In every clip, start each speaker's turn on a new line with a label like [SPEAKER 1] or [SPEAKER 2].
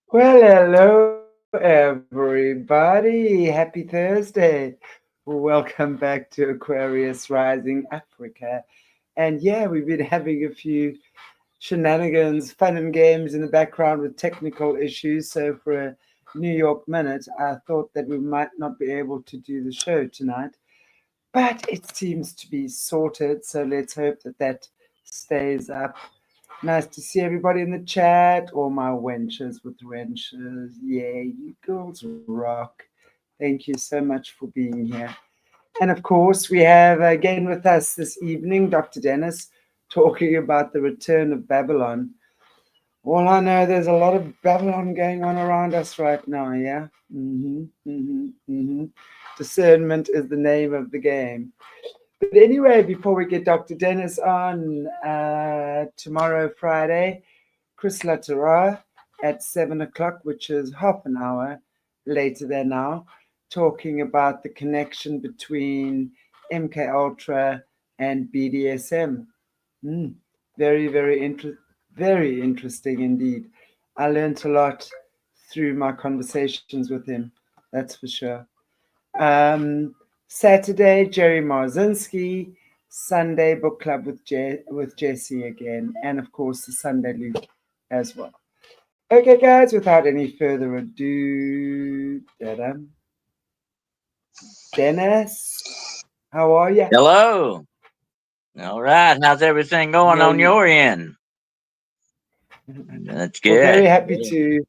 [SPEAKER 1] Well, hello, everybody. Happy Thursday. Welcome back to Aquarius Rising Africa. And yeah, we've been having a few shenanigans, fun and games in the background with technical issues. So, for a New York minute, I thought that we might not be able to do the show tonight. But it seems to be sorted. So, let's hope that that stays up. Nice to see everybody in the chat. All my wenches with wrenches. Yeah, you girls rock. Thank you so much for being here. And of course, we have again with us this evening Dr. Dennis talking about the return of Babylon. All I know, there's a lot of Babylon going on around us right now, yeah? Discernment is the name of the game. But anyway, before we get Dr. Dennis on tomorrow, Friday, Chris Latera at 7 o'clock, which is half an hour later than now, talking about the connection between MK Ultra and BDSM. Mm, very, very interesting indeed. I learned a lot through my conversations with him, that's for sure. Um, Saturday, Jerry Marzinski. Sunday, book club with Jesse again, and of course the Sunday loop as well. Okay, guys, without any further ado, Dennis, how are you?
[SPEAKER 2] Hello. All right. How's everything going
[SPEAKER 1] Yeah,
[SPEAKER 2] on your end? That's
[SPEAKER 1] well, very
[SPEAKER 2] good.
[SPEAKER 1] happy to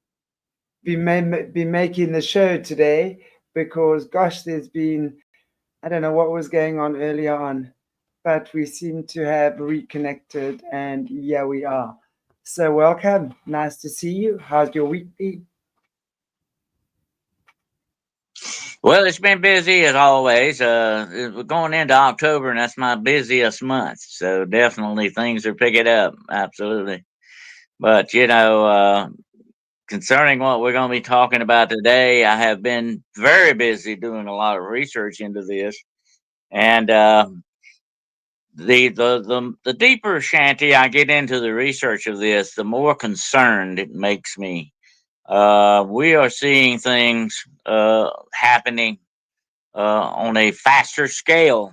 [SPEAKER 1] be making the show today because, gosh, there's been I don't know what was going on earlier on, but we seem to have reconnected, and yeah, we are. So, welcome. Nice to see you. How's your week been?
[SPEAKER 2] Well, it's been busy as always. We're going into October, and that's my busiest month. So definitely things are picking up. Absolutely. But concerning what we're going to be talking about today, I have been very busy doing a lot of research into this, and the deeper shanty I get into the research of this, the more concerned it makes me. We are seeing things happening on a faster scale,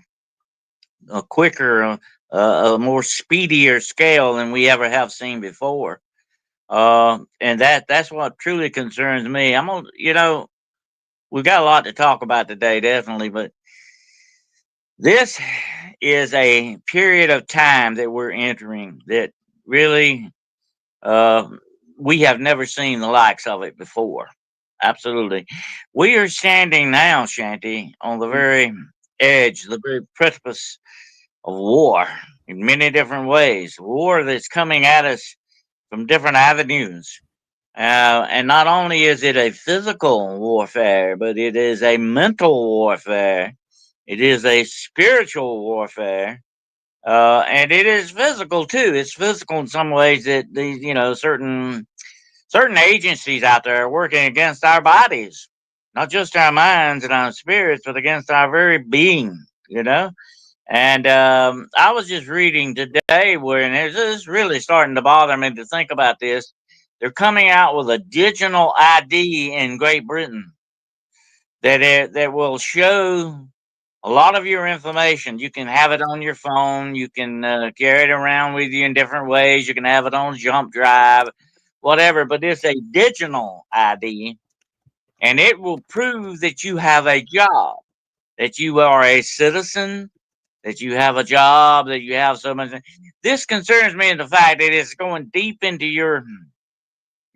[SPEAKER 2] a quicker, a more speedier scale than we ever have seen before. And that's what truly concerns me. We've got a lot to talk about today, definitely, but this is a period of time that we're entering that really uh, we have never seen the likes of it before. Absolutely. We are standing now, Shanty, on the very edge, the very precipice of war in many different ways. War that's coming at us from different avenues. And not only is it a physical warfare, but it is a mental warfare. It is a spiritual warfare. And it is physical too. It's physical in some ways that these, certain agencies out there are working against our bodies, not just our minds and our spirits, but against our very being, you know. And I was just reading today where, and it's really starting to bother me to think about this. They're coming out with a digital ID in Great Britain that will show a lot of your information. You can have it on your phone. You can carry it around with you in different ways. You can have it on jump drive, whatever. But it's a digital ID, and it will prove that you have a job, that you are a citizen, that you have a job, that you have so much. This concerns me in the fact that it's going deep into your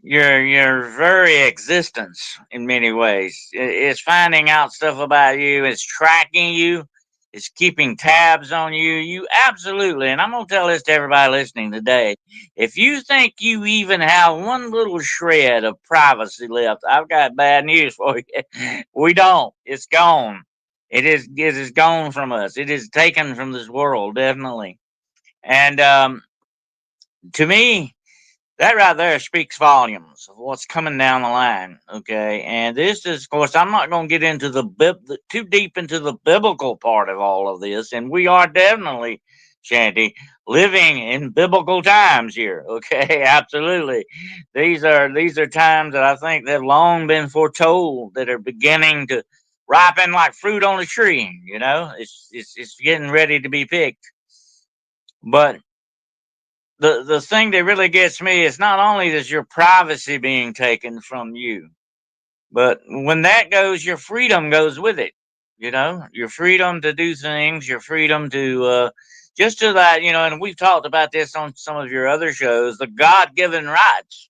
[SPEAKER 2] very existence in many ways. It's finding out stuff about you. It's tracking you. It's keeping tabs on you. You absolutely, and I'm gonna tell this to everybody listening today. If you think you even have one little shred of privacy left, I've got bad news for you. We don't. It's gone. It is gone from us. It is taken from this world, definitely. And to me, that right there speaks volumes of what's coming down the line. Okay, and this is, of course, I'm not going to get into too deep into the biblical part of all of this, and we are definitely Shanty, living in biblical times here. Okay, absolutely. These are times that I think that have long been foretold that are beginning to ripen like fruit on a tree. It's getting ready to be picked. But the thing that really gets me is not only is your privacy being taken from you, but when that goes, your freedom goes with it. Your freedom to do things, your freedom to just to that, and we've talked about this on some of your other shows, the God given rights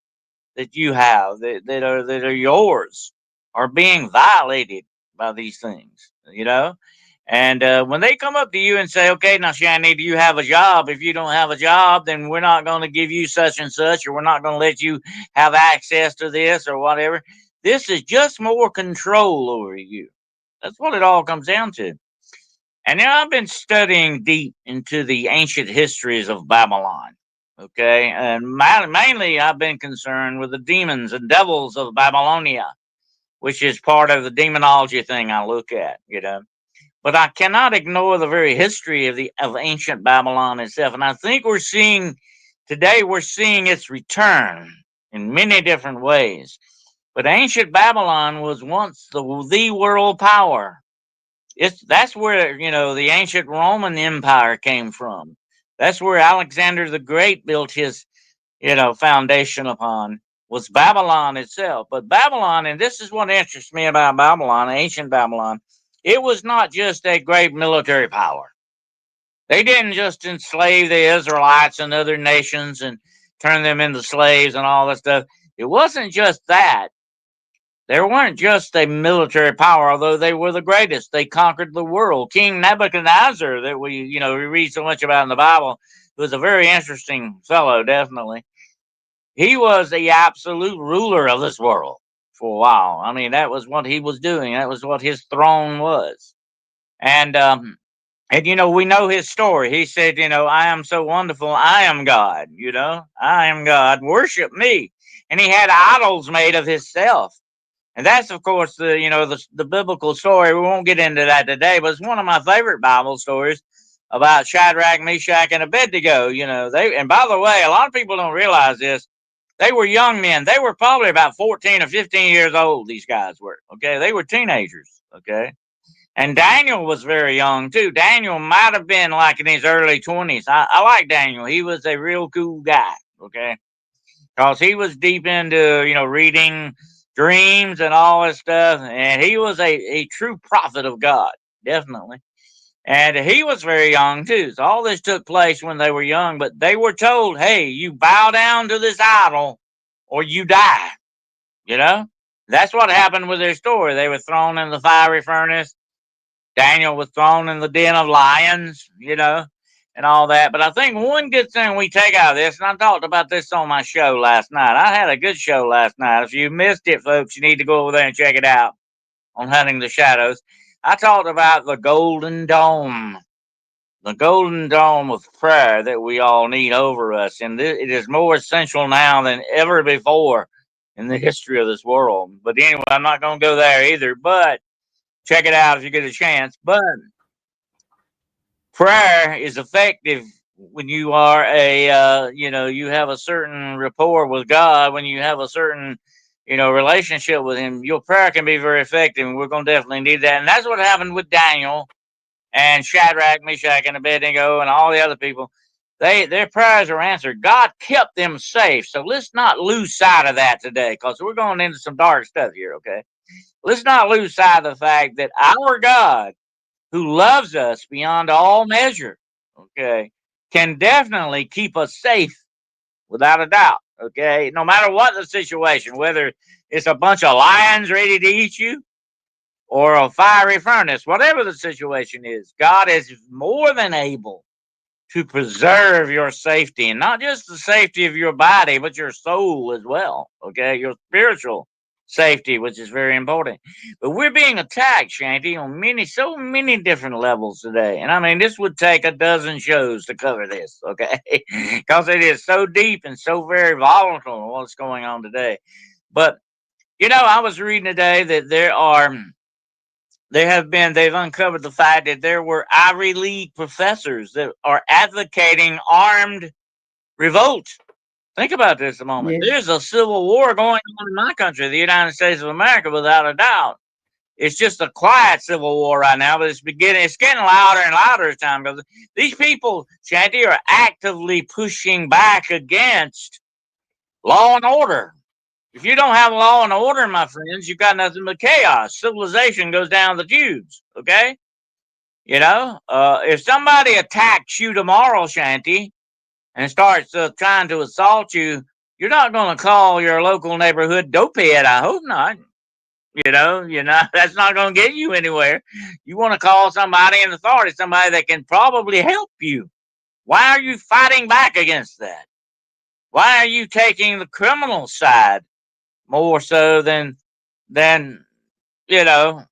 [SPEAKER 2] that you have that are yours are being violated by these things, And when they come up to you and say, okay, now, Shanny, do you have a job? If you don't have a job, then we're not going to give you such and such, or we're not going to let you have access to this or whatever. This is just more control over you. That's what it all comes down to. And now I've been studying deep into the ancient histories of Babylon. Okay. And mainly I've been concerned with the demons and devils of Babylonia, which is part of the demonology thing I look at. But I cannot ignore the very history of ancient Babylon itself. And I think we're seeing its return in many different ways. But ancient Babylon was once the world power. That's where the ancient Roman Empire came from. That's where Alexander the Great built his foundation upon, was Babylon itself. But Babylon, and this is what interests me about Babylon, ancient Babylon, it was not just a great military power. They didn't just enslave the Israelites and other nations and turn them into slaves and all that stuff. It wasn't just that. They weren't just a military power, although they were the greatest. They conquered the world. King Nebuchadnezzar, that we read so much about in the Bible, was a very interesting fellow, definitely. He was the absolute ruler of this world for a while. I mean, that was what he was doing. That was what his throne was. And we know his story. He said, I am so wonderful. I am God. I am God. Worship me. And he had idols made of himself. And that's, of course, the biblical story. We won't get into that today, but it's one of my favorite Bible stories about Shadrach, Meshach, and Abednego. And by the way, a lot of people don't realize this. They were young men. They were probably about 14 or 15 years old, these guys were. Okay. They were teenagers. Okay. And Daniel was very young, too. Daniel might have been like in his early 20s. I like Daniel. He was a real cool guy. Okay. Because he was deep into, reading dreams and all this stuff. And he was a true prophet of God, definitely. And he was very young, too. So all this took place when they were young. But they were told, hey, you bow down to this idol or you die. That's what happened with their story. They were thrown in the fiery furnace. Daniel was thrown in the den of lions, and all that. But I think one good thing we take out of this, and I talked about this on my show last night. I had a good show last night. If you missed it, folks, you need to go over there and check it out on Hunting the Shadows. I talked about the Golden Dome. The Golden Dome of prayer that we all need over us. And it is more essential now than ever before in the history of this world. But anyway, I'm not going to go there either. But check it out if you get a chance. But prayer is effective when you are you have a certain rapport with God, when you have a certain, relationship with Him. Your prayer can be very effective, and we're going to definitely need that. And that's what happened with Daniel and Shadrach, Meshach, and Abednego, and all the other people. Their prayers are answered. God kept them safe. So let's not lose sight of that today, because we're going into some dark stuff here, okay? Let's not lose sight of the fact that our God, who loves us beyond all measure, okay, can definitely keep us safe without a doubt, okay? No matter what the situation, whether it's a bunch of lions ready to eat you or a fiery furnace, whatever the situation is, God is more than able to preserve your safety, and not just the safety of your body, but your soul as well. Okay, your spiritual safety, which is very important. But we're being attacked, Shanty, on so many different levels today. And I mean, this would take a dozen shows to cover this, okay? Because it is so deep and so very volatile what's going on today. But I was reading today that there are they've uncovered the fact that there were Ivy League professors that are advocating armed revolt. Think about this a moment.
[SPEAKER 1] Yeah.
[SPEAKER 2] There's a civil war going on in my country, the United States of America, without a doubt. It's just a quiet civil war right now, but it's getting louder and louder as time goes. These people, Shanty, are actively pushing back against law and order. If you don't have law and order, my friends, you've got nothing but chaos. Civilization goes down the tubes. Okay, if somebody attacks you tomorrow, Shanty, and starts trying to assault you, you're not going to call your local neighborhood dopehead. I hope not. That's not going to get you anywhere. You want to call somebody in authority, somebody that can probably help you. Why are you fighting back against that? Why are you taking the criminal side more so than you know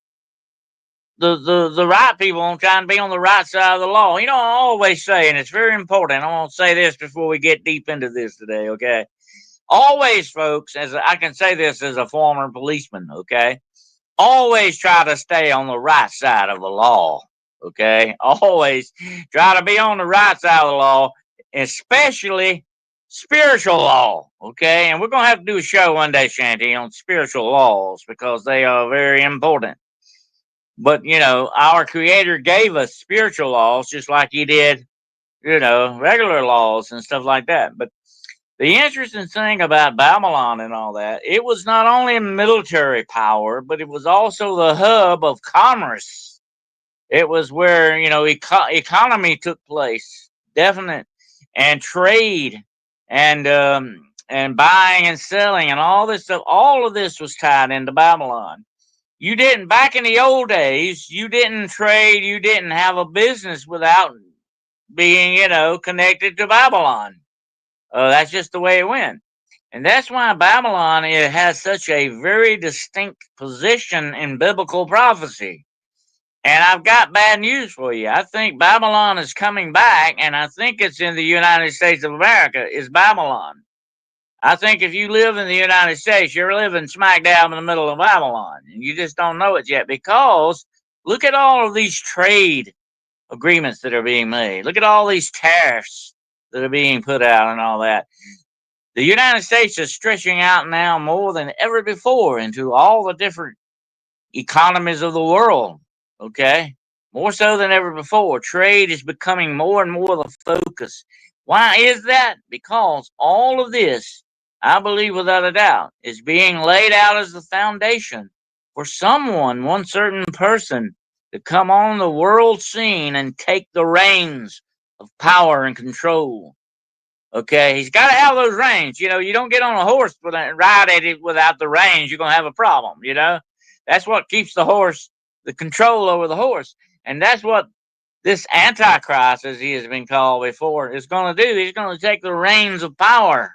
[SPEAKER 2] the right people on trying to be on the right side of the law? I always say, and it's very important. I want to say this before we get deep into this today. Okay, always, folks, as I can say this as a former policeman. Okay, always try to stay on the right side of the law. Okay, always try to be on the right side of the law, especially spiritual law. Okay, and we're gonna have to do a show one day, Shanty, on spiritual laws because they are very important. But our Creator gave us spiritual laws just like He did, regular laws and stuff like that. But the interesting thing about Babylon and all that, it was not only a military power, but it was also the hub of commerce. It was where, economy took place, definite, and trade and buying and selling and all this stuff. All of this was tied into Babylon. You didn't, back in the old days, you didn't trade, you didn't have a business without being, connected to Babylon. That's just the way it went. And that's why Babylon, it has such a very distinct position in biblical prophecy. And I've got bad news for you. I think Babylon is coming back, and I think it's in the United States of America, is Babylon. I think if you live in the United States, you're living smack dab in the middle of Babylon, and you just don't know it yet because look at all of these trade agreements that are being made. Look at all these tariffs that are being put out and all that. The United States is stretching out now more than ever before into all the different economies of the world. Okay, more so than ever before. Trade is becoming more and more the focus. Why is that? Because all of this, I believe without a doubt, is being laid out as the foundation for someone, one certain person, to come on the world scene and take the reins of power and control. Okay, he's got to have those reins. You don't get on a horse and ride at it without the reins. You're gonna have a problem. That's what keeps the control over the horse, and that's what this Antichrist, as he has been called before, is going to do. He's going to take the reins of power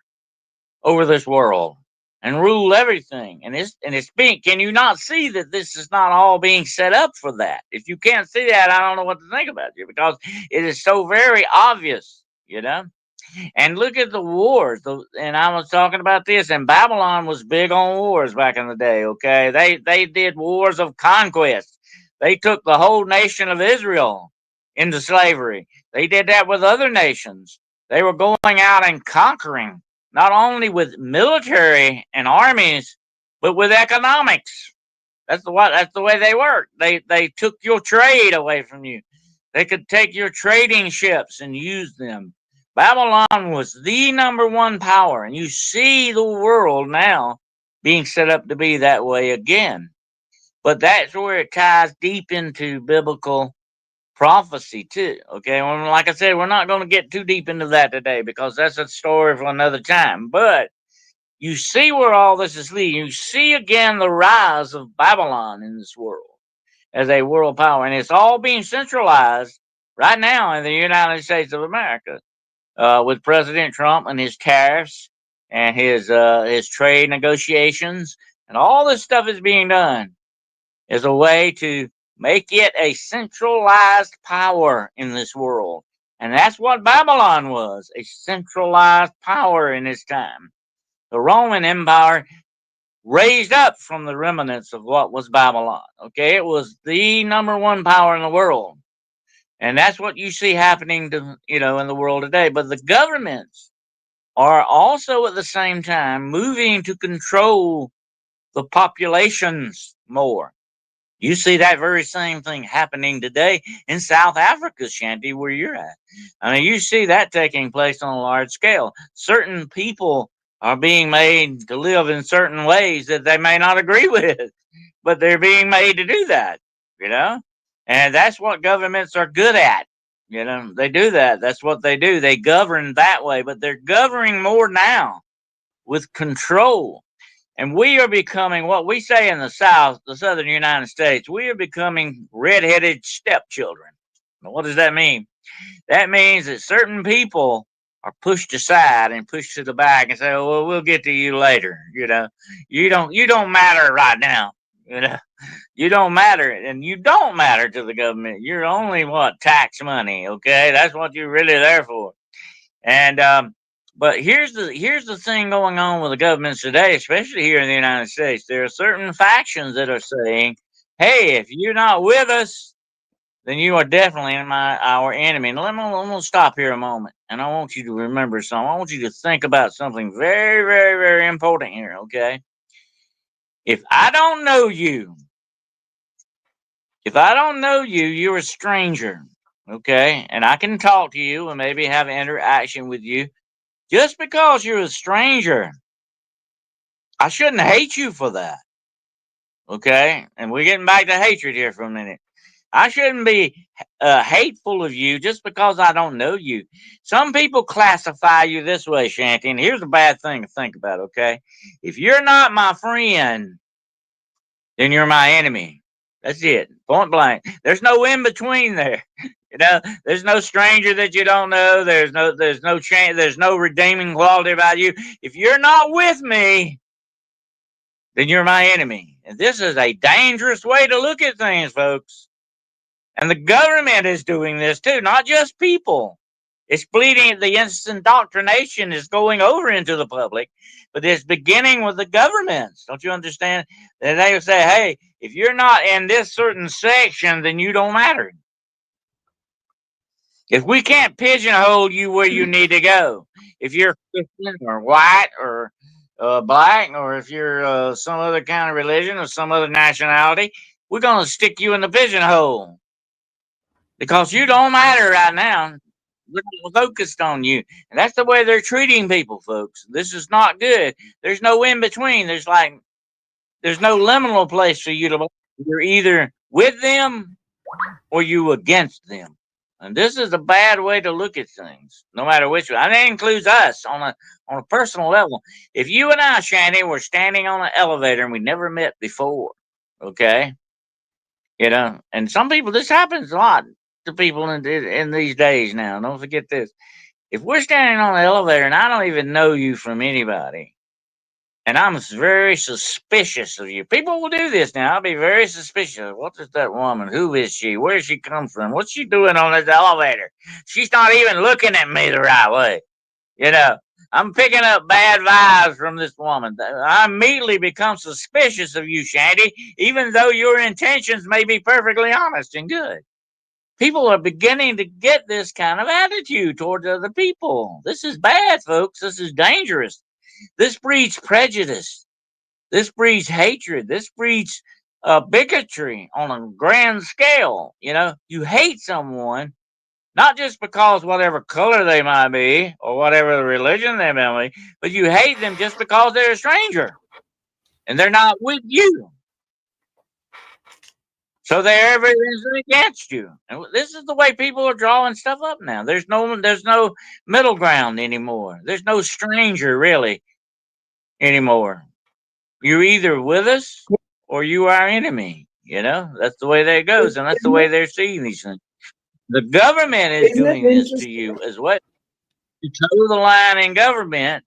[SPEAKER 2] over this world and rule everything. And it's being. Can you not see that this is not all being set up for that? If you can't see that, I don't know what to think about you because it is so very obvious. And look at the wars. And I was talking about this, and Babylon was big on wars back in the day. Okay, they did wars of conquest. They took the whole nation of Israel into slavery. They did that with other nations. They were going out and conquering, not only with military and armies, but with economics. That's the way they worked. They took your trade away from you. They could take your trading ships and use them. Babylon was the number one power, and you see the world now being set up to be that way again. But that's where it ties deep into biblical prophecy too. Okay, well, like I said, we're not going to get too deep into that today because that's a story for another time. But you see where all this is leading. You see again the rise of Babylon in this world as a world power, and it's all being centralized right now in the United States of America with President Trump and his tariffs and his trade negotiations, and all this stuff is being done as a way to make it a centralized power in this world. And that's what Babylon was, a centralized power in its time. The Roman Empire raised up from the remnants of what was Babylon. Okay, it was the number one power in the world. And that's what you see happening to, in the world today. But the governments are also at the same time moving to control the populations more. You see that very same thing happening today in South Africa, Shanti, where you're at. I mean, you see that taking place on a large scale. Certain people are being made to live in certain ways that they may not agree with, but they're being made to do that, you know? And that's what governments are good at. They do that. That's what they do. They govern that way, but they're governing more now with control. And we are becoming what we say in the South, the Southern United States, we are becoming redheaded stepchildren. Now, what does that mean? That means that certain people are pushed aside and pushed to the back and say, "Oh, well, we'll get to you later." You don't matter right now. You don't matter, and you don't matter to the government. You're only tax money. Okay, that's what you're really there for. And but here's the thing going on with the governments today, especially here in the United States. There are certain factions that are saying, "Hey, if you're not with us, then you are definitely our enemy." And let me stop here a moment, and I want you to remember something. I want you to think about something very, very, very important here. Okay, if I don't know you, you're a stranger. Okay, and I can talk to you and maybe have interaction with you. Just because you're a stranger, I shouldn't hate you for that. Okay? And we're getting back to hatred here for a minute. I shouldn't be hateful of you just because I don't know you. Some people classify you this way, Shanty, and here's a bad thing to think about, okay? If you're not my friend, then you're my enemy. That's it. Point blank. There's no in between there. There's no stranger that you don't know. There's no redeeming quality about you. If you're not with me, then you're my enemy. And this is a dangerous way to look at things, folks. And the government is doing this too, not just people. It's bleeding. The indoctrination is going over into the public, but it's beginning with the governments. Don't you understand? And they say, "Hey, if you're not in this certain section, then you don't matter. If we can't pigeonhole you where you need to go, if you're Christian or white or black, or if you're some other kind of religion or some other nationality, we're going to stick you in the pigeonhole because you don't matter right now. We're not focused on you." And that's the way they're treating people, folks. This is not good. There's no in between. There's no liminal place for you to. You're either with them or you against them. And this is a bad way to look at things, no matter which one. And that includes us on a personal level. If you and I, Shanny, were standing on an elevator and we never met before, okay? And some people, this happens a lot to people in these days now. Don't forget this. If we're standing on an elevator and I don't even know you from anybody, and I'm very suspicious of you. People will do this now. I'll be very suspicious. What is that woman? Who is she? Where does she come from? What's she doing on this elevator? She's not even looking at me the right way. I'm picking up bad vibes from this woman. I immediately become suspicious of you, Shanty, even though your intentions may be perfectly honest and good. People are beginning to get this kind of attitude towards other people. This is bad, folks. This is dangerous. This breeds prejudice. This breeds hatred. This breeds bigotry on a grand scale. You hate someone not just because whatever color they might be or whatever religion they might be, but you hate them just because they're a stranger and they're not with you. So they're everything's against you. And this is the way people are drawing stuff up now. There's no middle ground anymore. There's no stranger really anymore. You're either with us or you are our enemy. That's the way that goes, and that's the way they're seeing these things. The government is doing this to you as well. You toe the line in government,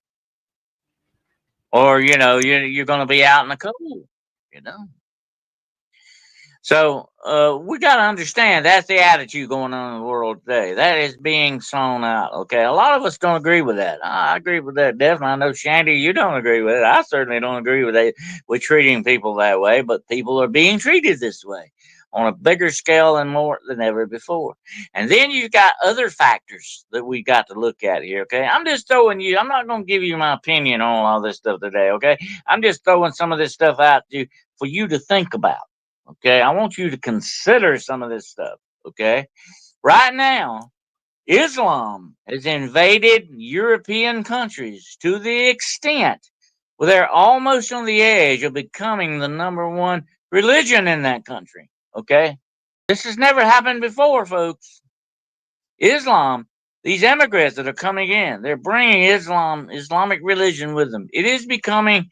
[SPEAKER 2] or you're going to be out in the cold. So we got to understand that's the attitude going on in the world today. That is being sown out. Okay, a lot of us don't agree with that. I agree with that definitely. I know Shandy, you don't agree with it. I certainly don't agree with it. With treating people that way, but people are being treated this way on a bigger scale and more than ever before. And then you've got other factors that we got to look at here. Okay, I'm just throwing you. I'm not going to give you my opinion on all this stuff today. Okay, I'm just throwing some of this stuff out to you for you to think about. Okay, I want you to consider some of this stuff. Okay, right now, Islam has invaded European countries to the extent where they're almost on the edge of becoming the number one religion in that country. Okay, this has never happened before, folks. Islam, these immigrants that are coming in, they're bringing Islamic religion with them. It is becoming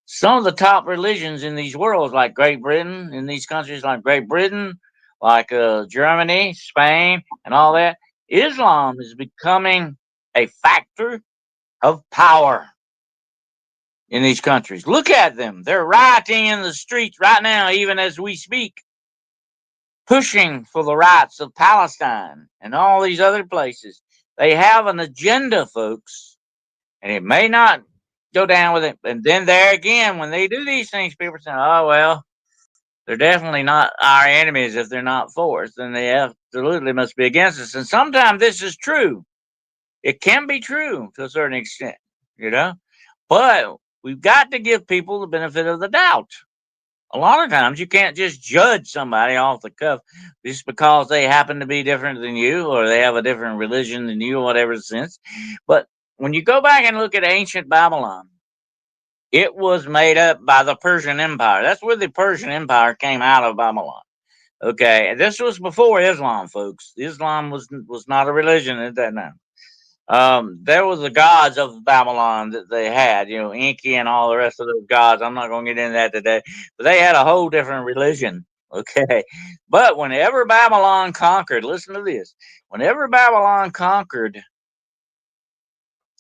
[SPEAKER 2] some of the top religions in these worlds, like Great Britain, in these countries like Great Britain, like Germany, Spain, and all that, Islam is becoming a factor of power in these countries. Look at them. They're rioting in the streets right now, even as we speak, pushing for the rights of Palestine and all these other places. They have an agenda, folks, and it may not go down with it. And then there again, when they do these things, people say, "Oh well, they're definitely not our enemies if they're not for us. Then they absolutely must be against us." And sometimes this is true. It can be true to a certain extent, you know. But we've got to give people the benefit of the doubt. A lot of times you can't just judge somebody off the cuff just because they happen to be different than you or they have a different religion than you or whatever sense. But when you go back and look at ancient Babylon, it was made up by the Persian Empire. That's where the Persian Empire came out of Babylon. Okay, and this was before Islam, folks. Islam was not a religion at that time. There was the gods of Babylon that they had, you know, Enki and all the rest of those gods. I'm not going to get into that today, but they had a whole different religion. Okay, but whenever Babylon conquered, listen to this: whenever Babylon conquered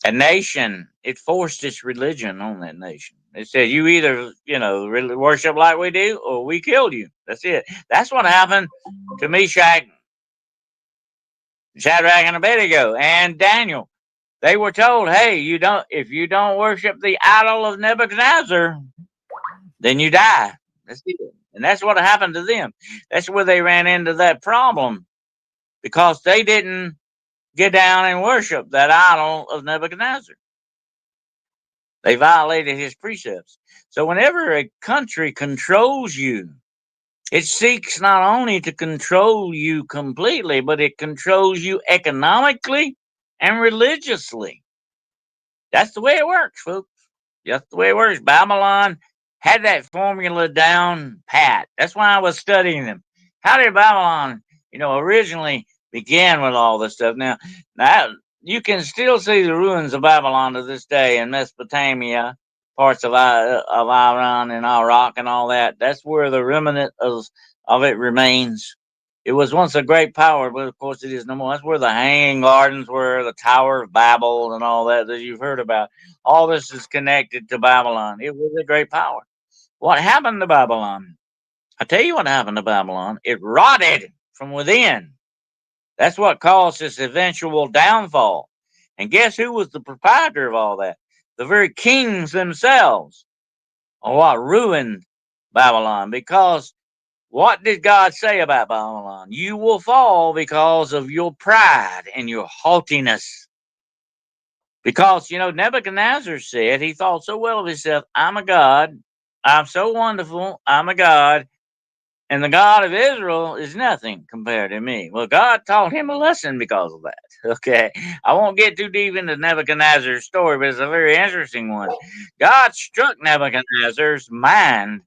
[SPEAKER 2] a nation, it forced its religion on that nation. It said, "You either, you know, really worship like we do, or we kill you." That's it. That's what happened to Meshach, Shadrach, and Abednego, and Daniel. They were told, "Hey, you don't. If you don't worship the idol of Nebuchadnezzar, then you die." That's it. And that's what happened to them. That's where they ran into that problem because they didn't get down and worship that idol of Nebuchadnezzar. They violated his precepts. So whenever a country controls you, it seeks not only to control you completely, but it controls you economically and religiously. That's the way it works, folks. That's the way it works. Babylon had that formula down pat. That's why I was studying them. How did Babylon, you know, originally begin with all this stuff? Now you can still see the ruins of Babylon to this day in Mesopotamia, parts of Iran and Iraq and all that. That's where the remnant of it remains. It was once a great power, but of course it is no more. That's where the Hanging Gardens were, the Tower of Babel, and all that you've heard about. All this is connected to Babylon. It was a great power. What happened to Babylon? I tell you what happened to Babylon. It rotted from within. That's what caused its eventual downfall. And guess who was the proprietor of all that? The very kings themselves are what ruined Babylon. Because what did God say about Babylon? You will fall because of your pride and your haughtiness. Because, you know, Nebuchadnezzar said he thought so well of himself, "I'm a God. I'm so wonderful. I'm a God. And the God of Israel is nothing compared to me." Well, God taught him a lesson because of that. Okay. I won't get too deep into Nebuchadnezzar's story, but it's a very interesting one. God struck Nebuchadnezzar's mind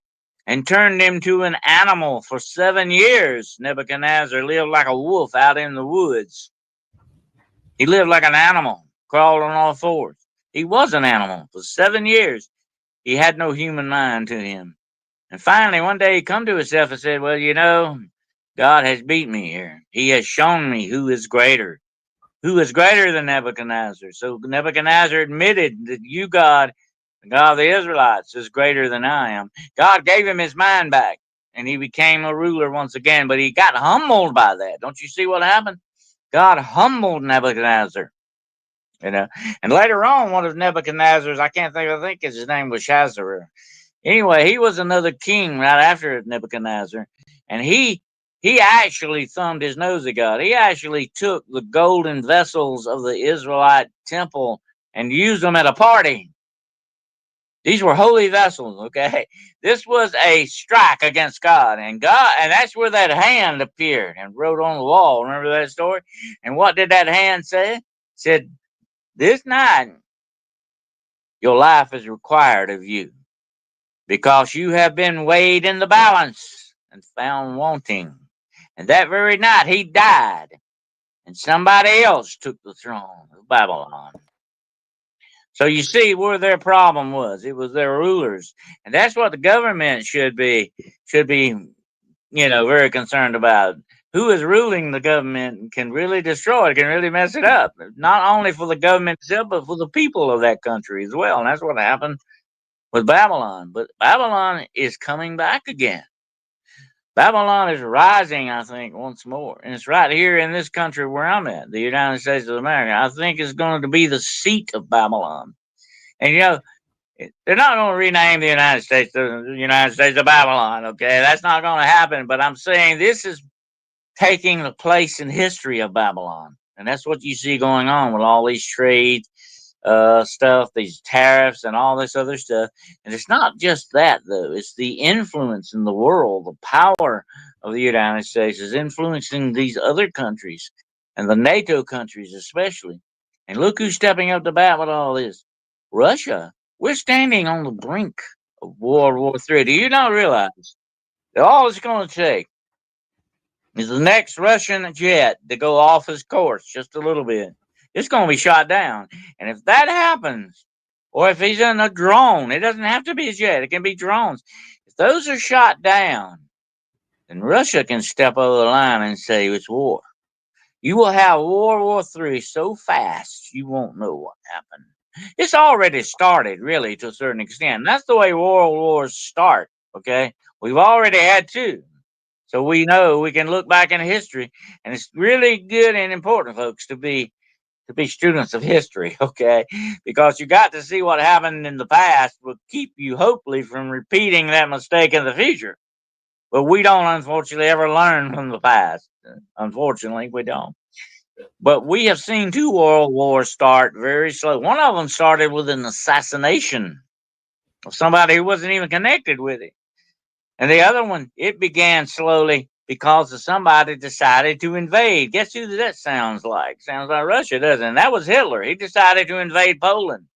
[SPEAKER 2] and turned him to an animal for 7 years. Nebuchadnezzar lived like a wolf out in the woods. He lived like an animal, crawled on all fours. He was an animal for 7 years. He had no human mind to him. And finally, one day he come to himself and said, "Well, you know, God has beat me here. He has shown me who is greater. Who is greater than Nebuchadnezzar?" So Nebuchadnezzar admitted that you, God, the God of the Israelites, is greater than I am. God gave him his mind back. and he became a ruler once again, but he got humbled by that. Don't you see what happened? God humbled Nebuchadnezzar. You know, and later on, one of Nebuchadnezzar's, I think his name was Shazar. Anyway, he was another king right after Nebuchadnezzar, and he actually thumbed his nose at God. He actually took the golden vessels of the Israelite temple and used them at a party. These were holy vessels, okay? This was a strike against God, and that's where that hand appeared and wrote on the wall. Remember that story? And what did that hand say? It said, "This night your life is required of you, because you have been weighed in the balance and found wanting." And that very night he died, and somebody else took the throne of Babylon. So you see where their problem was. It was their rulers. And that's what the government should be, very concerned about. Who is ruling the government can really destroy it, can really mess it up. Not only for the government itself, but for the people of that country as well. And that's what happened with Babylon. But Babylon is coming back again. Babylon is rising, I think, once more. And it's right here in this country where I'm at, the United States of America. I think it's going to be the seat of Babylon. And, they're not going to rename the United States the United States of Babylon, okay? That's not going to happen. But I'm saying this is taking the place in history of Babylon. And that's what you see going on with all these trade stuff, these tariffs and all this other stuff. And it's not just that, though. It's the influence in the world. The power of the United States is influencing these other countries, and the NATO countries especially. And look who's stepping up to bat with all this. Russia. We're standing on the brink of World War III. Do you not realize that all it's going to take is the next Russian jet to go off his course just a little bit? It's going to be shot down. And if that happens, or if he's in a drone, it doesn't have to be a jet, it can be drones. If those are shot down, then Russia can step over the line and say it's war. You will have World War III so fast, you won't know what happened. It's already started, really, to a certain extent. That's the way world wars start, okay? We've already had two. So we know we can look back in history, and it's really good and important, folks, to be students of history, okay? Because you got to see what happened in the past will keep you, hopefully, from repeating that mistake in the future. But we don't, unfortunately, ever learn from the past. Unfortunately, we don't. But we have seen two world wars start very slow. One of them started with an assassination of somebody who wasn't even connected with it. And the other one, it began slowly because of somebody decided to invade. Guess who that sounds like? Sounds like Russia, doesn't it? And that was Hitler. He decided to invade Poland.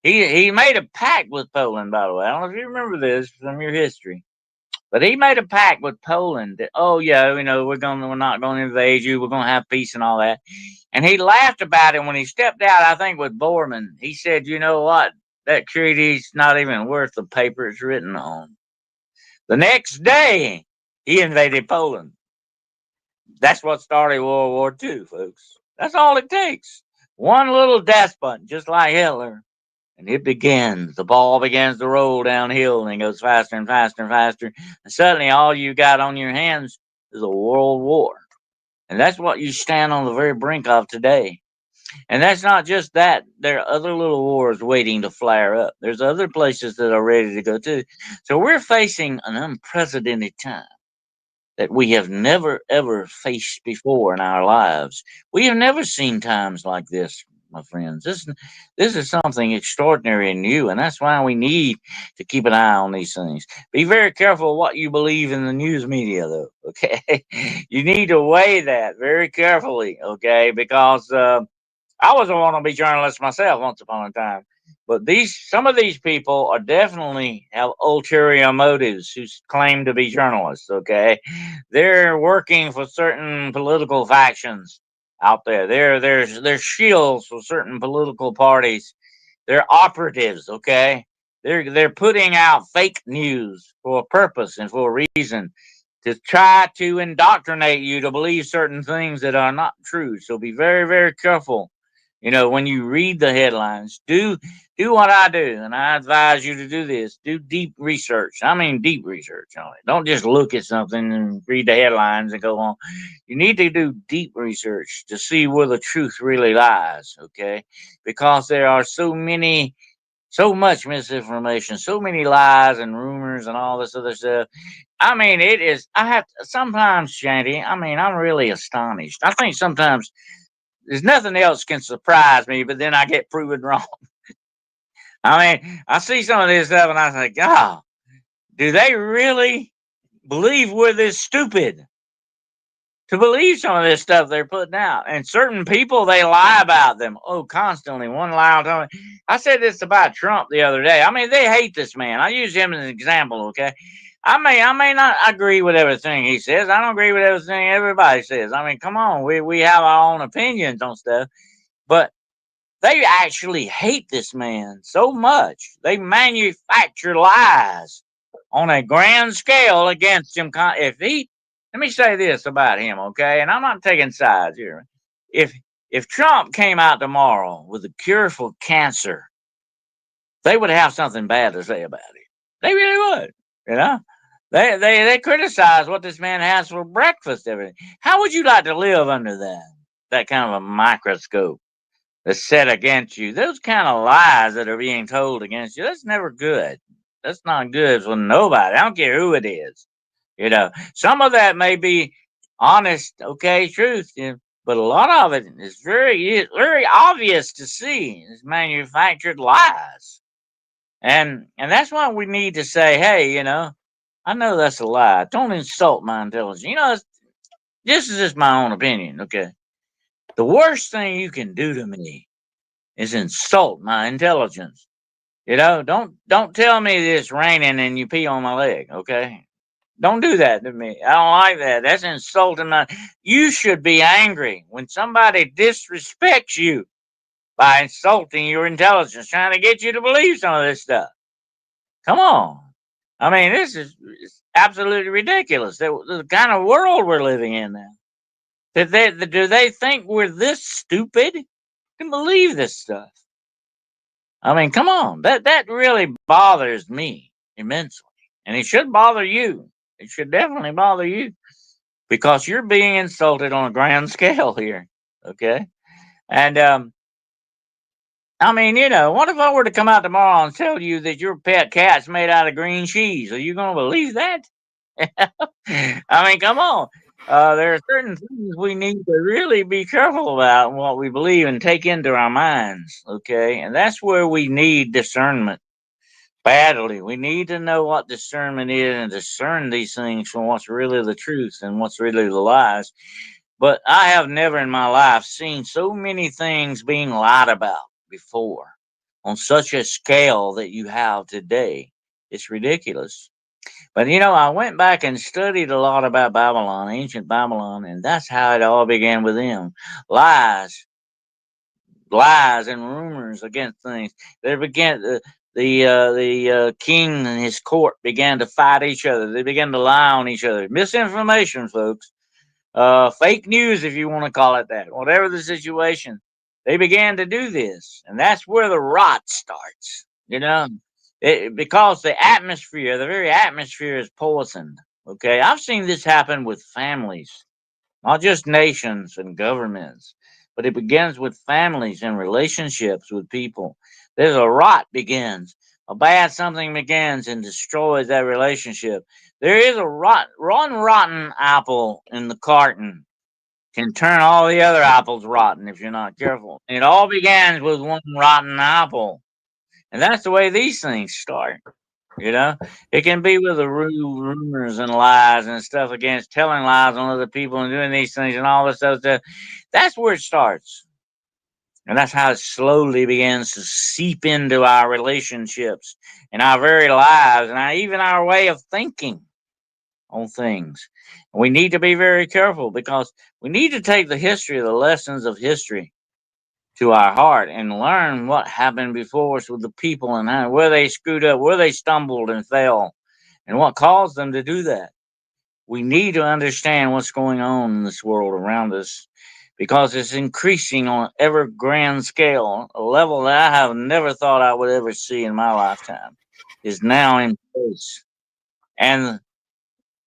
[SPEAKER 2] He made a pact with Poland, by the way. I don't know if you remember this from your history. But he made a pact with Poland that, oh yeah, we're not going to invade you. We're going to have peace and all that. And he laughed about it when he stepped out, I think, with Bormann. He said, you know what? That treaty's not even worth the paper it's written on. The next day, he invaded Poland. That's what started World War II, folks. That's all it takes. One little despot, just like Hitler. And it begins. The ball begins to roll downhill, and it goes faster and faster and faster. And suddenly, all you got on your hands is a world war. And that's what you stand on the very brink of today. And that's not just that. There are other little wars waiting to flare up. There's other places that are ready to go too. So we're facing an unprecedented time that we have never, ever faced before in our lives. We have never seen times like this, my friends. This is something extraordinary and new, and that's why we need to keep an eye on these things. Be very careful what you believe in the news media, though, okay? You need to weigh that very carefully, okay? Because I was a wannabe journalist myself once upon a time. But some of these people are definitely have ulterior motives who claim to be journalists, okay? They're working for certain political factions out there. They're shields for certain political parties. They're operatives, okay? They're putting out fake news for a purpose and for a reason to try to indoctrinate you to believe certain things that are not true. So be very, very careful. When you read the headlines, do what I do, and I advise you to do this. Do deep research. I mean, deep research on it. Don't just look at something and read the headlines and go on. You need to do deep research to see where the truth really lies. Okay, because there are so much misinformation, so many lies and rumors and all this other stuff. I mean, it is. I have sometimes, Shanty. I mean, I'm really astonished. I think sometimes there's nothing else can surprise me, but then I get proven wrong. I mean, I see some of this stuff and I think, God, do they really believe we're this stupid to believe some of this stuff they're putting out? And certain people, they lie about them. Oh, constantly. One lie will tell me. I said this about Trump the other day. I mean, they hate this man. I use him as an example, okay? I may not agree with everything he says. I don't agree with everything everybody says. I mean, come on. We have our own opinions on stuff. But they actually hate this man so much. They manufacture lies on a grand scale against him. Let me say this about him, okay? And I'm not taking sides here. If Trump came out tomorrow with a cure for cancer, they would have something bad to say about it. They really would, you know. They criticize what this man has for breakfast every day. How would you like to live under that kind of a microscope that's set against you? Those kind of lies that are being told against you, that's never good. That's not good for nobody. I don't care who it is. Some of that may be honest, okay, truth, but a lot of it is very obvious to see. It's manufactured lies. And that's why we need to say, hey, I know that's a lie. Don't insult my intelligence. This is just my own opinion, okay? The worst thing you can do to me is insult my intelligence. Don't tell me it's raining and you pee on my leg, okay? Don't do that to me. I don't like that. That's insulting my. You should be angry when somebody disrespects you by insulting your intelligence, trying to get you to believe some of this stuff. Come on. I mean, this is it's absolutely ridiculous. The kind of world we're living in now. Do they think we're this stupid to believe this stuff? I mean, come on. That really bothers me immensely. And it should bother you. It should definitely bother you because you're being insulted on a grand scale here. Okay. And I mean, what if I were to come out tomorrow and tell you that your pet cat's made out of green cheese? Are you going to believe that? I mean, come on. There are certain things we need to really be careful about in what we believe and take into our minds. Okay. And that's where we need discernment badly. We need to know what discernment is and discern these things from what's really the truth and what's really the lies. But I have never in my life seen so many things being lied about before on such a scale that you have today. It's ridiculous. But I went back and studied a lot about Babylon, ancient Babylon, and that's how it all began with them. Lies, lies and rumors against things. They began the king and his court began to fight each other. They began to lie on each other. Misinformation, folks. Fake news, if you want to call it that. Whatever the situation, they began to do this, and that's where the rot starts. Because the very atmosphere is poisoned. Okay, I've seen this happen with families, not just nations and governments, but it begins with families and relationships with people. There's a rot begins. A bad something begins and destroys that relationship. There is one rotten apple in the carton can turn all the other apples rotten if you're not careful. And it all begins with one rotten apple. And that's the way these things start. It can be with the rumors and lies and stuff against telling lies on other people and doing these things and all this other stuff. That's where it starts. And that's how it slowly begins to seep into our relationships and our very lives and even our way of thinking on things. And we need to be very careful because we need to take the lessons of history to our heart and learn what happened before us with the people and where they screwed up, where they stumbled and fell, and what caused them to do that. We need to understand what's going on in this world around us. because it's increasing on an ever grand scale, a level that I have never thought I would ever see in my lifetime is now in place. And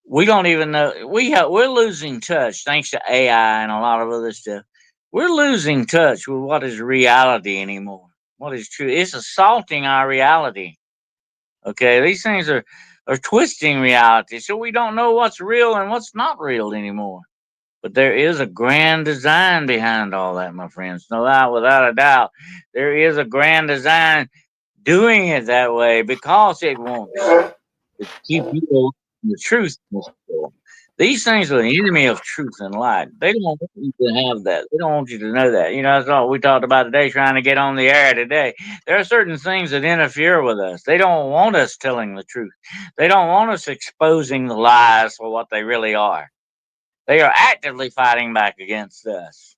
[SPEAKER 2] we don't even know we're losing touch thanks to AI and a lot of other stuff. We're losing touch with what is reality anymore. What is true? It's assaulting our reality. Okay, these things are twisting reality, so we don't know what's real and what's not real anymore. But there is a grand design behind all that, my friends. No doubt, without a doubt, there is a grand design doing it that way because it wants to keep you away from the truth. Mr. Cole. These things are the enemy of truth and light. They don't want you to have that. They don't want you to know that. You know, that's all we talked about today, trying to get on the air today. There are certain things that interfere with us. They don't want us telling the truth. They don't want us exposing the lies for what they really are. They are actively fighting back against us.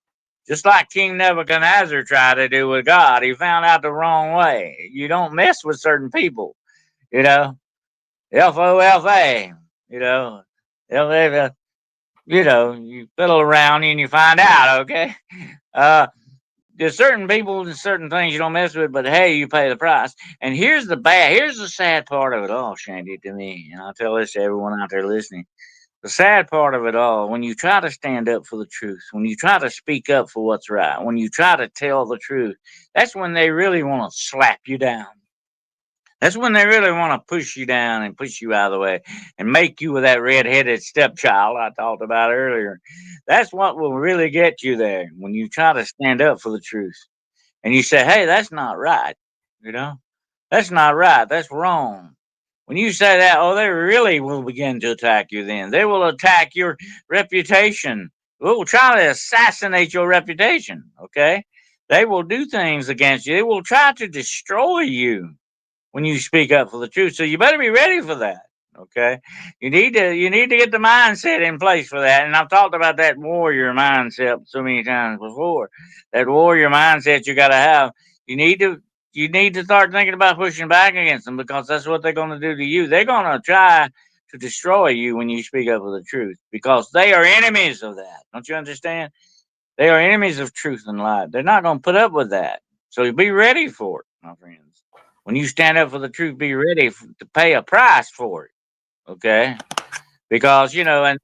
[SPEAKER 2] Just like King Nebuchadnezzar tried to do with God. He found out the wrong way. You don't mess with certain people, you know. FOFA, you know. F- you know, you fiddle around and you find out, okay? Uh, there's certain people and certain things you don't mess with, but hey, you pay the price. And here's the sad part of it all, Shandy, to me. And I'll tell this to everyone out there listening. The sad part of it all, when you try to stand up for the truth, when you try to speak up for what's right, when you try to tell the truth, that's when they really want to slap you down. That's when they really want to push you down and push you out of the way and make you with that red-headed stepchild I talked about earlier. That's what will really get you there when you try to stand up for the truth and you say, "Hey, that's not right," you know, that's not right. That's wrong. When you say that, oh, they really will begin to attack you then. They will attack your reputation. They will try to assassinate your reputation, okay? They will do things against you. They will try to destroy you when you speak up for the truth. So you better be ready for that. Okay. You need to get the mindset in place for that. And I've talked about that warrior mindset so many times before. That warrior mindset you gotta have. You need to you need to start thinking about pushing back against them because that's what they're gonna do to you. They're gonna try to destroy you when you speak up for the truth because they are enemies of that. Don't you understand? They are enemies of truth and light. They're not going to put up with that. So be ready for it, my friends. When you stand up for the truth, be ready to pay a price for it. Okay? Because, you know, and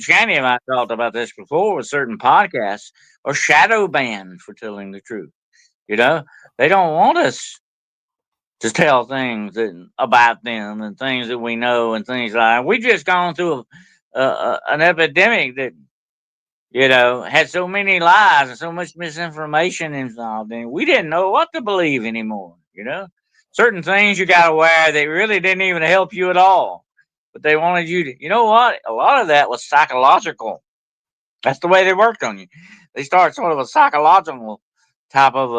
[SPEAKER 2] Shanny and I talked about this before with certain podcasts are shadow banned for telling the truth. You know, they don't want us to tell things about them and things that we know and things like that. We just gone through an epidemic that had so many lies and so much misinformation involved, and we didn't know what to believe anymore. Certain things you got to wear that really didn't even help you at all, but they wanted you to. You know what? A lot of that was psychological. That's the way they worked on you. They start sort of a psychological type of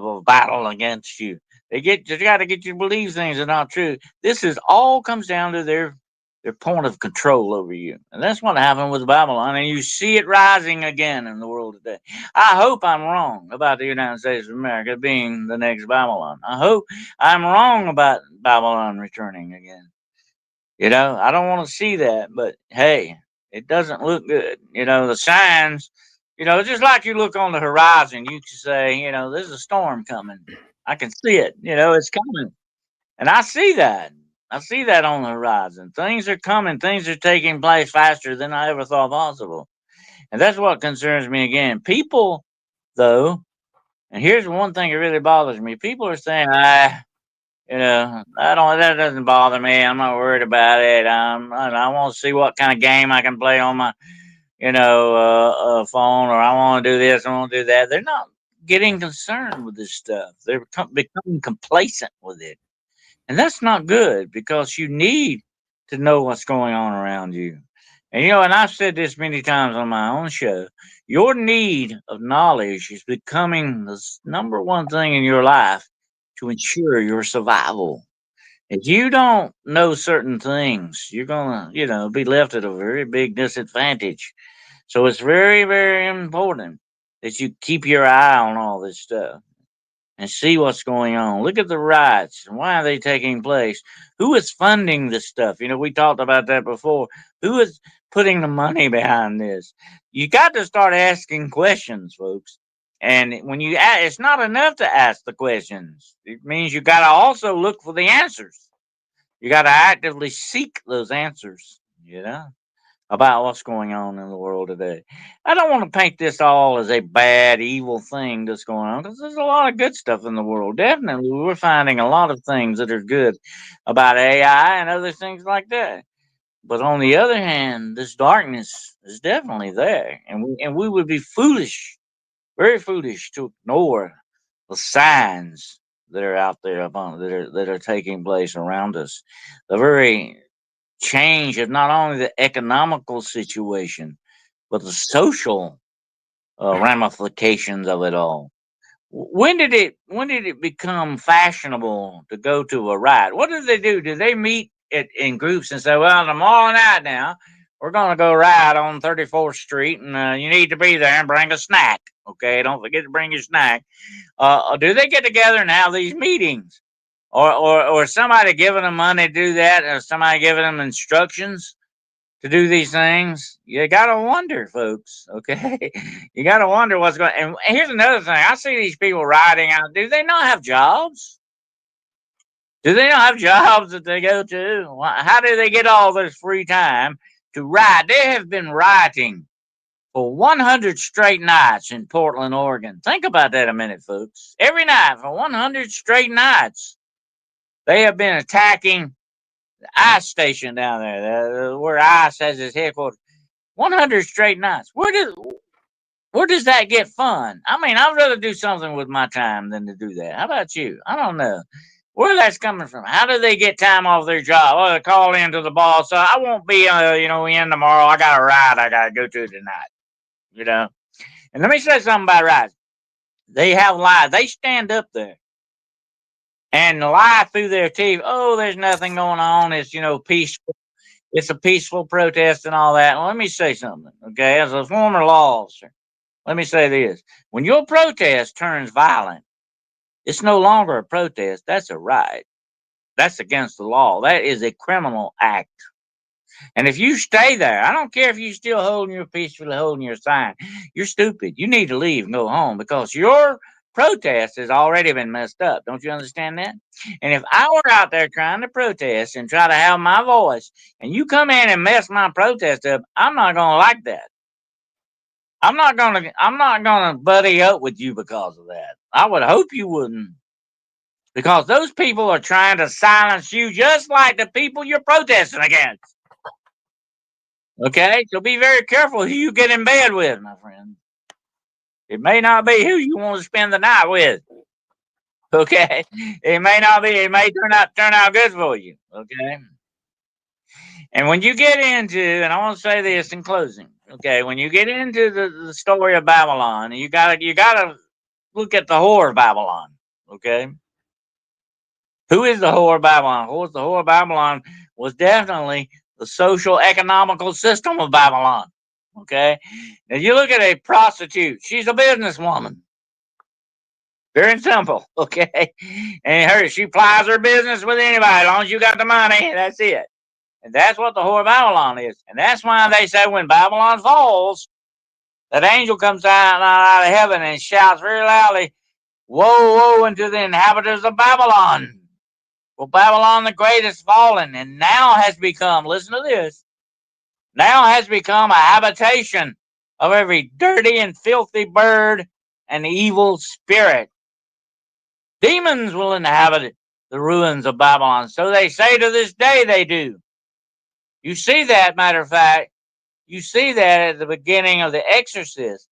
[SPEAKER 2] a battle against you. They got to get you to believe things that are not true. This is all comes down to their point of control over you, and that's what happened with Babylon. And you see it rising again in the world today. I hope I'm wrong about the United States of America being the next Babylon. I hope I'm wrong about Babylon returning again. I don't want to see that, but hey, it doesn't look good. The signs, just like you look on the horizon, you can say, there's a storm coming. I can see it, it's coming. And I see that. I see that on the horizon. Things are coming, things are taking place faster than I ever thought possible. And that's what concerns me again. People, though, and here's one thing that really bothers me. People are saying, that doesn't bother me. I'm not worried about it. I want to see what kind of game I can play on my, phone, or I want to do this, I want to do that. They're not getting concerned with this stuff. They're becoming complacent with it. And that's not good because you need to know what's going on around you. And I've said this many times on my own show. Your need of knowledge is becoming the number one thing in your life to ensure your survival. If you don't know certain things, you're gonna, be left at a very big disadvantage. So it's very, very important that you keep your eye on all this stuff. and see what's going on. Look at the riots. Why are they taking place? Who is funding this stuff? We talked about that before. Who is putting the money behind this? You got to start asking questions, folks. And when you ask, it's not enough to ask the questions. It means you got to also look for the answers. You got to actively seek those answers, about what's going on in the world today. I don't want to paint this all as a bad, evil thing that's going on, because there's a lot of good stuff in the world. Definitely, we're finding a lot of things that are good about AI and other things like that. But on the other hand, this darkness is definitely there, and we would be foolish, very foolish, to ignore the signs that are out there that are taking place around us. The very change of not only the economical situation, but the social ramifications of it all. When did it become fashionable to go to a riot? What did they do? Did they meet in groups and say, "Well, tomorrow night now we're going to go riot on 34th Street, and you need to be there and bring a snack. Okay, don't forget to bring your snack." Or do they get together and have these meetings? Or somebody giving them money to do that, or somebody giving them instructions to do these things? You gotta wonder, folks. Okay, you gotta wonder what's going. And here's another thing: I see these people riding out. Do they not have jobs? Do they not have jobs that they go to? How do they get all this free time to ride? They have been rioting for 100 straight nights in Portland, Oregon. Think about that a minute, folks. Every night for 100 straight nights, they have been attacking the ICE station down there, where ICE has its headquarters. 100 straight nights. Where does that get fun? I mean, I'd rather do something with my time than to do that. How about you? I don't know where that's coming from. How do they get time off their job? Oh, they call in to the boss. I won't be, in tomorrow. I got a ride I got to go to tonight. And let me say something about rides. They have lies. They stand up there and lie through their teeth. Oh, there's nothing going on. It's, peaceful. It's a peaceful protest and all that. Well, let me say something, okay? As a former law officer, let me say this. When your protest turns violent, it's no longer a protest. That's a riot. That's against the law. That is a criminal act. And if you stay there, I don't care if you still holding your peacefully holding your sign. You're stupid. You need to leave and go home, because your protest has already been messed up. Don't you understand that? And if I were out there trying to protest and try to have my voice, and you come in and mess my protest up, I'm not gonna like that. I'm not gonna buddy up with you because of that. I would hope you wouldn't. Because those people are trying to silence you just like the people you're protesting against. Okay? So be very careful who you get in bed with, my friend. It may not be who you want to spend the night with. Okay? It may not be, it may turn out good for you. Okay? And when you get into, and I want to say this in closing, okay, when you get into the story of Babylon, you gotta look at the whore of Babylon. Okay? Who is the whore of Babylon? The whore of Babylon was definitely the social economical system of Babylon. Okay? Now you look at a prostitute, she's a businesswoman. Very simple. Okay? And she plies her business with anybody as long as you got the money. That's it. And that's what the whore of Babylon is. And that's why they say when Babylon falls, that angel comes down out of heaven and shouts very loudly, "Woe, woe unto the inhabitants of Babylon! For Babylon the great is fallen, and now has become," listen to this, "now has become a habitation of every dirty and filthy bird and evil spirit. Demons will inhabit the ruins of Babylon." So they say to this day they do. You see that, matter of fact, you see that at the beginning of The Exorcist,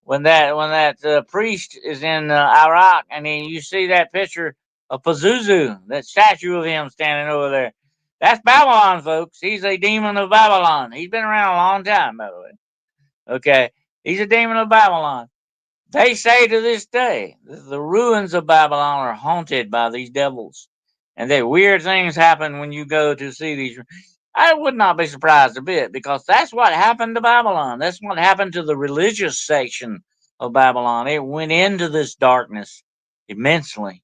[SPEAKER 2] when that priest is in Iraq, and you see that picture of Pazuzu, that statue of him standing over there. That's Babylon, folks. He's a demon of Babylon. He's been around a long time, by the way. Okay, he's a demon of Babylon. They say to this day that the ruins of Babylon are haunted by these devils, and that weird things happen when you go to see these. I would not be surprised a bit, because that's what happened to Babylon. That's what happened to the religious section of Babylon. It went into this darkness. immensely.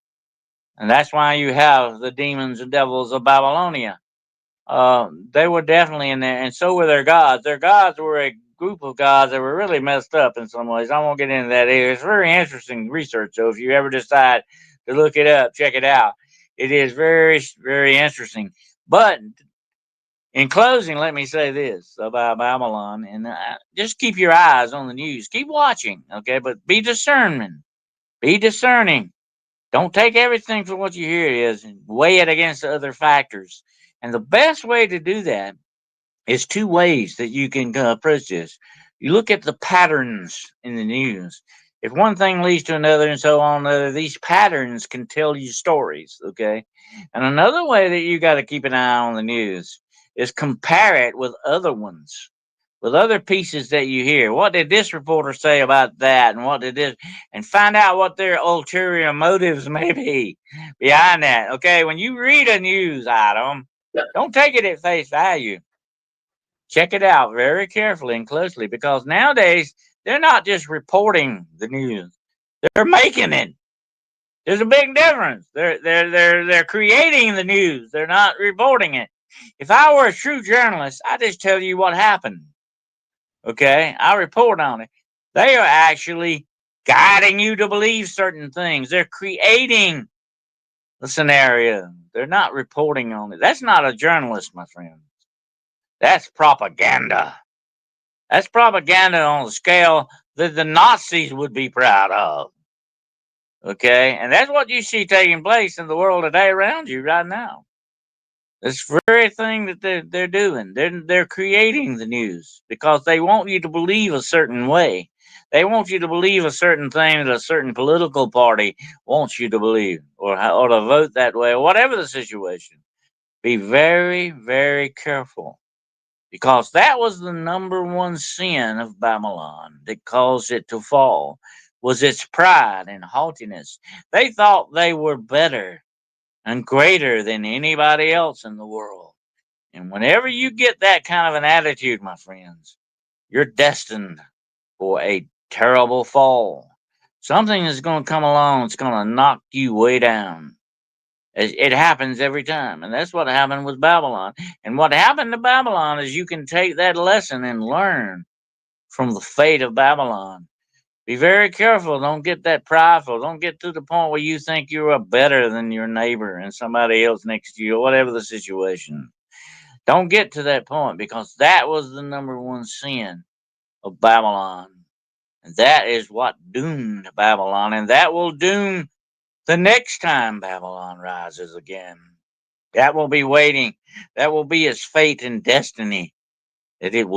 [SPEAKER 2] And that's why you have the demons and devils of Babylonia. They were definitely in there, and so were their gods. Their gods were a group of gods that were really messed up in some ways. I won't get into that here. It's very interesting research, though. If you ever decide to look it up, check it out. It is very, very interesting. But in closing, let me say this about Babylon, and just keep your eyes on the news. Keep watching, okay? But be discerning. Be discerning. Don't take everything for what you hear it is and weigh it against the other factors. And the best way to do that is two ways that you can approach this. You look at the patterns in the news. If one thing leads to another and so on, these patterns can tell you stories, okay? And another way that you got to keep an eye on the news is compare it with other ones, with other pieces that you hear. What did this reporter say about that? And what did this? And find out what their ulterior motives may be behind that. Okay, when you read a news item, don't take it at face value. Check it out very carefully and closely, because nowadays they're not just reporting the news; they're making it. There's a big difference. They're creating the news. They're not reporting it. If I were a true journalist, I just tell you what happened. Okay, I report on it. They are actually guiding you to believe certain things. They're creating the scenario. They're not reporting on it. That's not a journalist, my friend. That's propaganda. That's propaganda on a scale that the Nazis would be proud of. Okay, and that's what you see taking place in the world today around you right now. This very thing that they're doing, they're creating the news because they want you to believe a certain way. They want you to believe a certain thing that a certain political party wants you to believe, or to vote that way, or whatever the situation. Be very, very careful, because that was the number one sin of Babylon that caused it to fall, was its pride and haughtiness. They thought they were better and greater than anybody else in the world. And whenever you get that kind of an attitude, my friends, you're destined for a terrible fall. Something is going to come along, it's going to knock you way down. It happens every time. And that's what happened with Babylon. And what happened to Babylon is you can take that lesson and learn from the fate of Babylon. Be very careful. Don't get that prideful. Don't get to the point where you think you're better than your neighbor and somebody else next to you, or whatever the situation. Don't get to that point, because that was the number one sin of Babylon. And that is what doomed Babylon. And that will doom the next time Babylon rises again. That will be waiting. That will be its fate and destiny, that it will